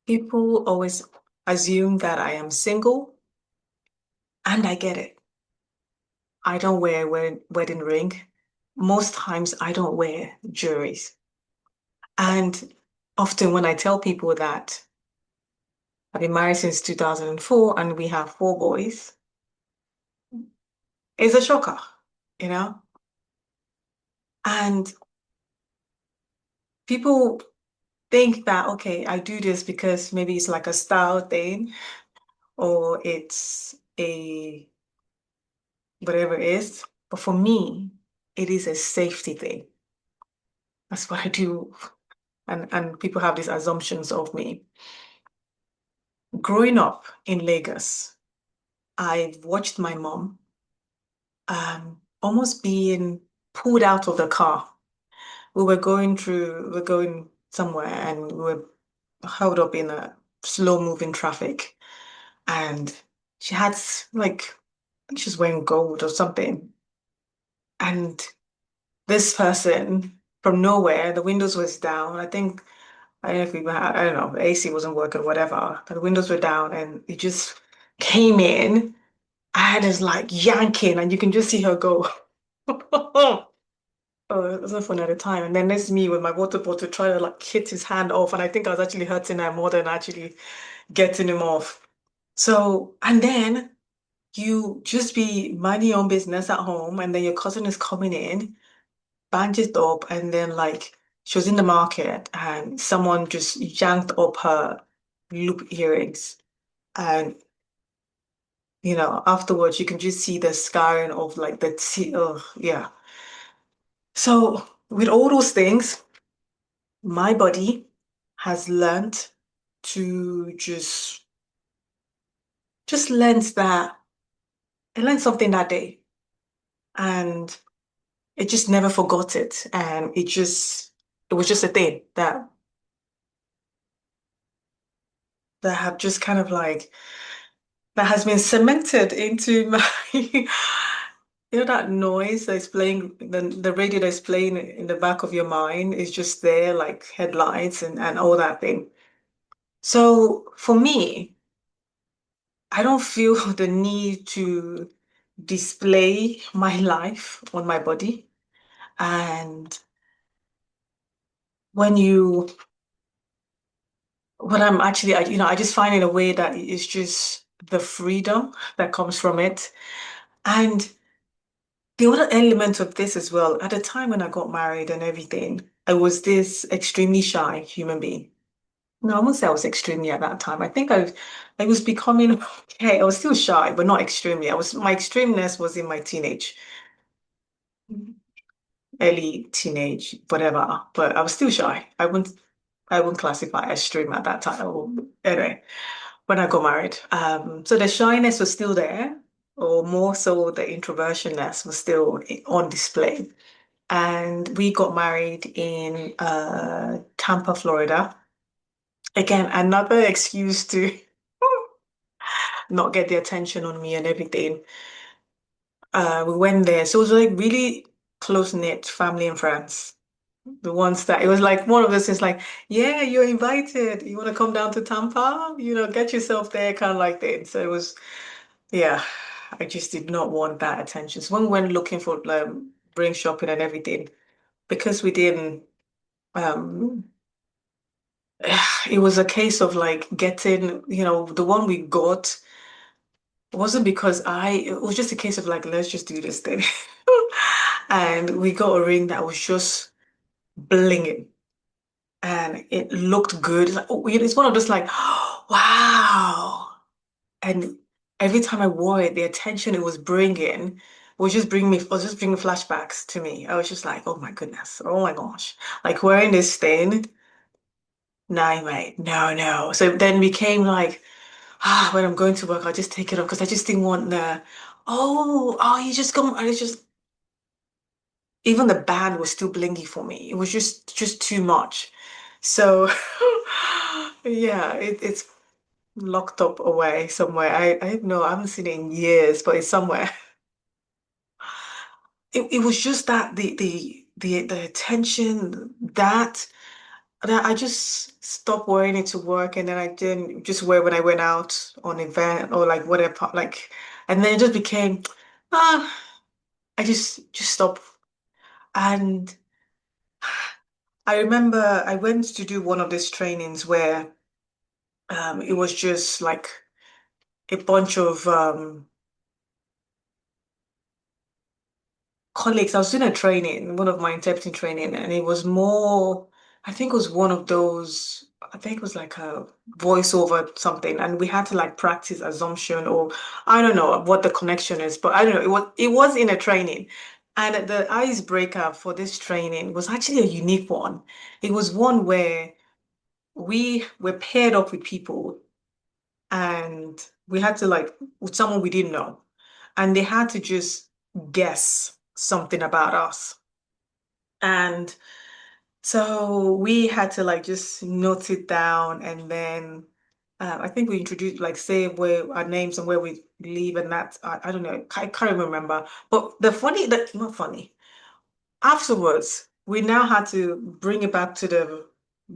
People always assume that I am single, and I get it. I don't wear wedding ring. Most times I don't wear jewelries. And often when I tell people that I've been married since 2004 and we have four boys, it's a shocker, you know? And people think that, okay, I do this because maybe it's like a style thing or it's a whatever it is. But for me, it is a safety thing. That's what I do. And people have these assumptions of me. Growing up in Lagos, I've watched my mom almost being pulled out of the car. We were going somewhere and we were held up in a slow-moving traffic. And she had like, I think she was wearing gold or something. And this person from nowhere, the windows was down. I don't know if we had, I don't know, the AC wasn't working, whatever. But the windows were down and it just came in and is like yanking and you can just see her go. Oh, it wasn't fun at the time. And then there's me with my water bottle trying to like hit his hand off. And I think I was actually hurting her more than actually getting him off. So, and then you just be minding your own business at home, and then your cousin is coming in, bandaged up, and then like she was in the market and someone just yanked up her loop earrings. And afterwards you can just see the scarring of like the teeth. Oh, yeah. So with all those things, my body has learned to just learned that I learned something that day and it just never forgot it. And it was just a thing that have just kind of like that has been cemented into my that noise that's playing the radio that's playing in the back of your mind is just there like headlights and all that thing. So for me, I don't feel the need to display my life on my body. And when you when I'm actually I just find in a way that it's just the freedom that comes from it. And the other element of this as well, at the time when I got married and everything, I was this extremely shy human being. No, I won't say I was extremely at that time. I was becoming okay. I was still shy, but not extremely. My extremeness was in my early teenage, whatever. But I was still shy. I wouldn't classify as extreme at that time. Anyway, when I got married, so the shyness was still there, or more so the introvertionness was still on display. And we got married in Tampa, Florida. Again, another excuse to not get the attention on me and everything. We went there. So it was like really close-knit family and friends. The ones that it was like one of those things like, yeah, you're invited. You want to come down to Tampa? Get yourself there, kind of like that. So it was, yeah, I just did not want that attention. So when we went looking for ring shopping and everything, because we didn't um it was a case of like getting, the one we got wasn't because it was just a case of like, let's just do this thing. And we got a ring that was just blinging and it looked good. It's like, oh, it's one of those like, wow. And every time I wore it, the attention it was bringing was just bringing flashbacks to me. I was just like, oh my goodness, oh my gosh. Like wearing this thing, no, mate, no, no. So then became like, when I'm going to work, I just take it off because I just didn't want you just come, and it's just, even the band was still blingy for me. It was just too much. So, yeah, it's locked up away somewhere. I don't know, I haven't seen it in years, but it's somewhere. It was just that the attention that. then I just stopped wearing it to work, and then I didn't just wear when I went out on event or like whatever, like, and then it just became, ah, I just stopped. And I remember I went to do one of these trainings where it was just like a bunch of colleagues. I was doing a training, one of my interpreting training, and it was more, I think it was one of those, I think it was like a voiceover something, and we had to like practice assumption, or I don't know what the connection is, but I don't know. It was in a training. And the icebreaker for this training was actually a unique one. It was one where we were paired up with people and we had to like with someone we didn't know, and they had to just guess something about us. And so we had to like just note it down, and then I think we introduced like say where our names and where we live, and that I don't know, I can't remember. But the funny, that not funny. Afterwards, we now had to bring it back to the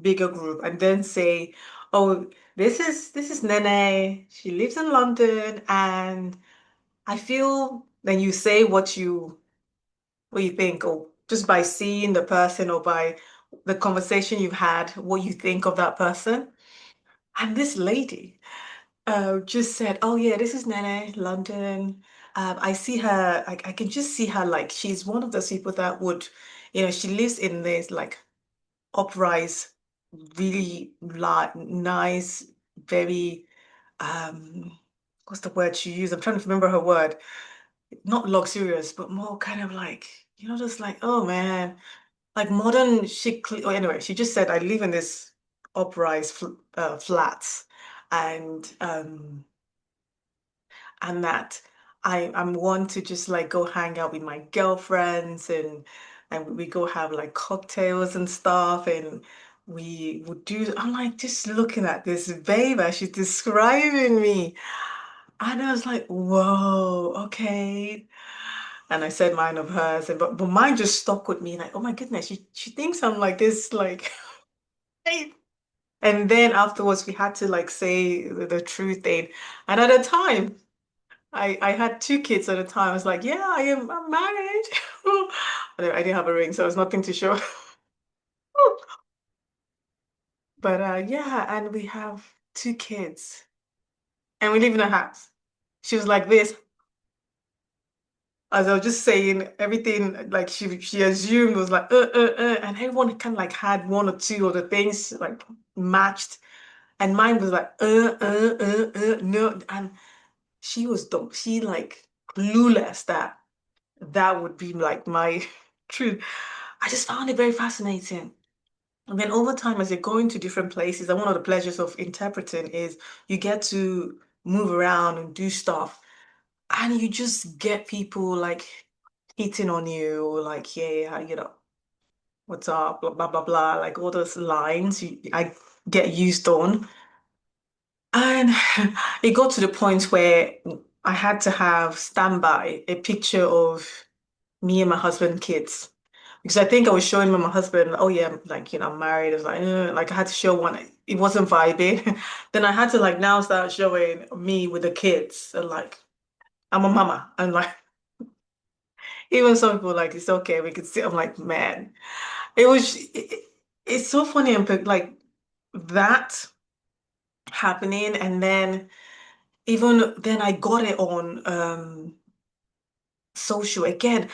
bigger group and then say, "Oh, this is Nene. She lives in London, and I feel." Then you say what you think, or just by seeing the person or by the conversation you've had, what you think of that person. And this lady just said, "Oh yeah, this is Nene, London. I see her. I can just see her like she's one of those people that would, she lives in this like uprise, really nice, very what's the word she used? I'm trying to remember her word. Not luxurious, but more kind of like, just like, oh man, like modern chic. Or anyway, she just said, I live in this uprise flats, and that I'm one to just like go hang out with my girlfriends, and we go have like cocktails and stuff, and we would do. I'm like just looking at this babe as she's describing me, and I was like, whoa, okay. And I said mine of hers, and but mine just stuck with me. Like, oh my goodness, she thinks I'm like this, like. And then afterwards, we had to like say the true thing. And at the time, I had two kids at the time. I was like, yeah, I'm married. I didn't have a ring, so it was nothing to show. But yeah, and we have two kids, and we live in a house. She was like this, as I was just saying, everything like she assumed was like and everyone kind of like had one or two of the things like matched, and mine was like no, and she was dumb. She like clueless that that would be like my truth. I just found it very fascinating. And then over time, as you're going to different places, and one of the pleasures of interpreting is you get to move around and do stuff, and you just get people like hitting on you, like, yeah, what's up, blah, blah, blah, blah, like all those lines I get used on. And it got to the point where I had to have standby a picture of me and my husband, kids. Because I think I was showing my husband, oh yeah, like, I'm married. I was like I had to show one. It wasn't vibing. Then I had to like now start showing me with the kids. And like, I'm a mama. And like, even some people like, it's okay. We could see. I'm like, man, it's so funny. And like that happening. And then even then I got it on social again.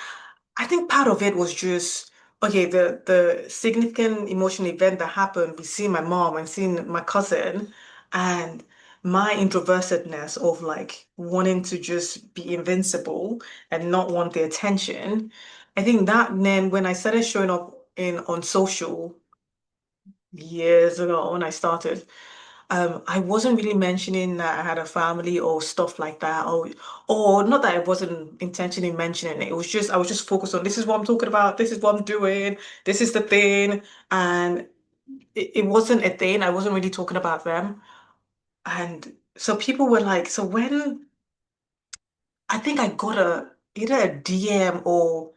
I think part of it was just okay, the significant emotional event that happened with seeing my mom and seeing my cousin, and my introvertedness of like wanting to just be invincible and not want the attention. I think that then when I started showing up in on social years ago when I started, I wasn't really mentioning that I had a family or stuff like that, or not that I wasn't intentionally mentioning it. It was just I was just focused on this is what I'm talking about, this is what I'm doing, this is the thing, and it wasn't a thing. I wasn't really talking about them, and so people were like, so when I think I got either a DM or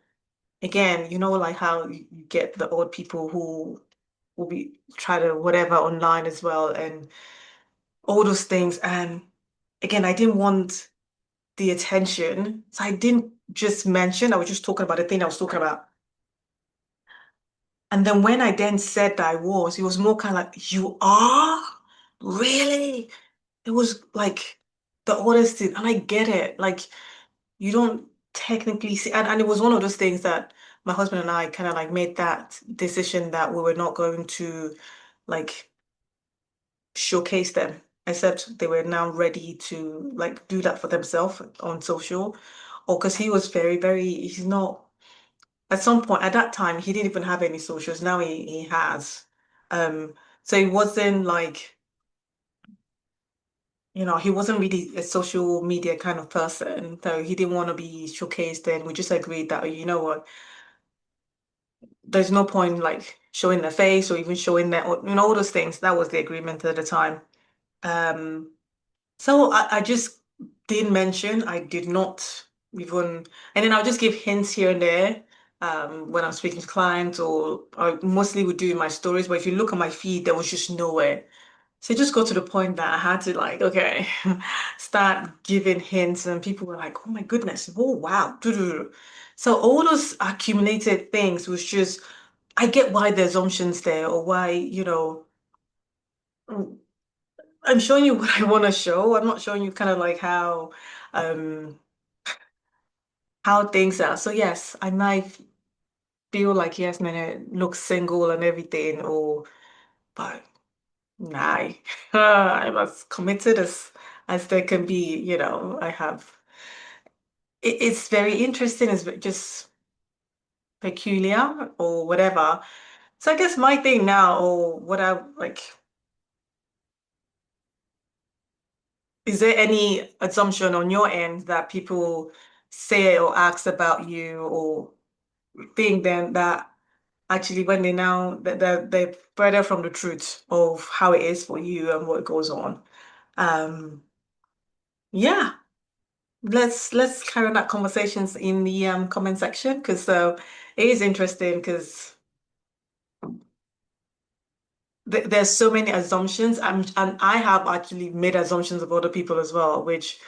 again, like how you get the odd people who will be try to whatever online as well and all those things. And again, I didn't want the attention. So I didn't just mention, I was just talking about the thing I was talking about. And then when I then said that I was, it was more kind of like, you are? Really? It was like the honesty, and I get it. Like you don't technically see, and it was one of those things that my husband and I kind of like made that decision that we were not going to like showcase them, except they were now ready to like do that for themselves on social. Or because he was very, very, he's not, at some point, at that time, he didn't even have any socials. Now he has. Um, so it wasn't like, he wasn't really a social media kind of person. So he didn't want to be showcased. And we just agreed that, you know what, there's no point like showing their face or even showing their, all those things. That was the agreement at the time. Um, So I just did mention I did not even, and then I'll just give hints here and there when I'm speaking to clients, or I mostly would do in my stories. But if you look at my feed, there was just nowhere. So it just got to the point that I had to like, okay, start giving hints, and people were like, "Oh my goodness, oh wow." So all those accumulated things was just, I get why the assumptions there, or why, I'm showing you what I want to show. I'm not showing you kind of like um how things are. So yes, I might feel like yes, man, it looks single and everything, or but nah, I'm as committed as there can be. I have. It's very interesting. It's just peculiar or whatever. So I guess my thing now, or what I like, is there any assumption on your end that people say or ask about you, or think then that actually when they now that they're further from the truth of how it is for you and what goes on. Um, yeah, let's carry on that conversations in the comment section because it is interesting because there's so many assumptions and I have actually made assumptions of other people as well, which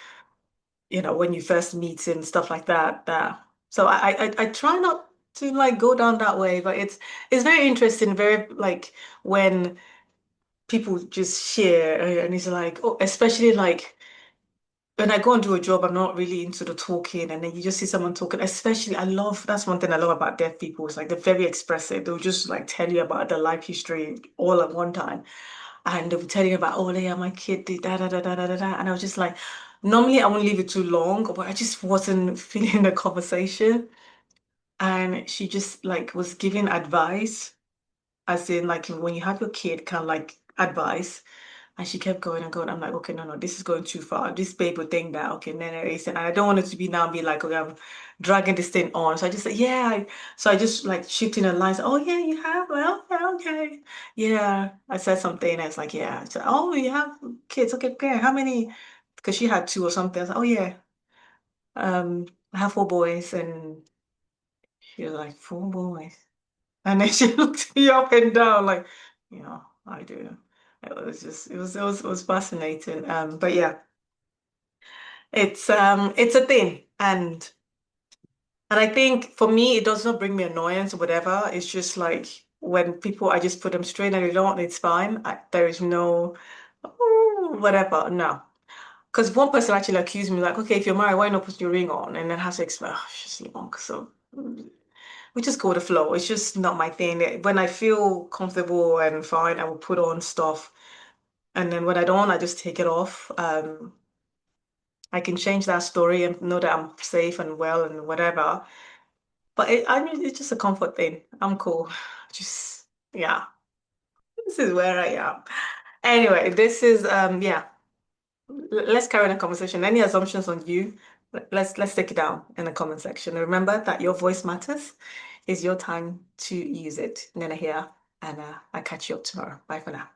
when you first meet and stuff like that. So I try not to like go down that way, but it's very interesting, very like when people just share and it's like, oh, especially like when I go and do a job, I'm not really into the talking, and then you just see someone talking. Especially, that's one thing I love about deaf people. It's like they're very expressive. They'll just like tell you about their life history all at one time, and they'll be telling you about, oh, yeah, my kid did da da da da da da, da. And I was just like, normally I won't leave it too long, but I just wasn't feeling the conversation, and she just like was giving advice, as in like when you have your kid, kind of like advice. And she kept going and going. I'm like, okay, no, no, this is going too far. This babe would think that, okay, no, no, and I don't want it to be now be like, okay, I'm dragging this thing on. So I just said, yeah. So I just like shifting the lines. Oh, yeah, you have? Well, yeah, okay. Yeah. I said something. And it's like, yeah. So, oh, you have kids. Okay, okay. How many? Because she had two or something. I was like, oh, yeah. I have four boys. And she was like, four boys. And then she looked me up and down like, I do. It was fascinating. But yeah, it's a thing. And I think for me it does not bring me annoyance or whatever. It's just like when people I just put them straight and they don't, it's fine. There is no oh, whatever. No. Because one person actually accused me, like, okay, if you're married, why not put your ring on? And then I have to explain, oh, it's just long. So we just go with the flow. It's just not my thing. When I feel comfortable and fine, I will put on stuff. And then when I don't, I just take it off. I can change that story and know that I'm safe and well and whatever. But I mean, it's just a comfort thing. I'm cool. Just, yeah, this is where I am. Anyway, this is, yeah, let's carry on a conversation. Any assumptions on you? Let's take it down in the comment section. Remember that your voice matters. It's your time to use it. Nana here, and I'll catch you up tomorrow. Bye for now.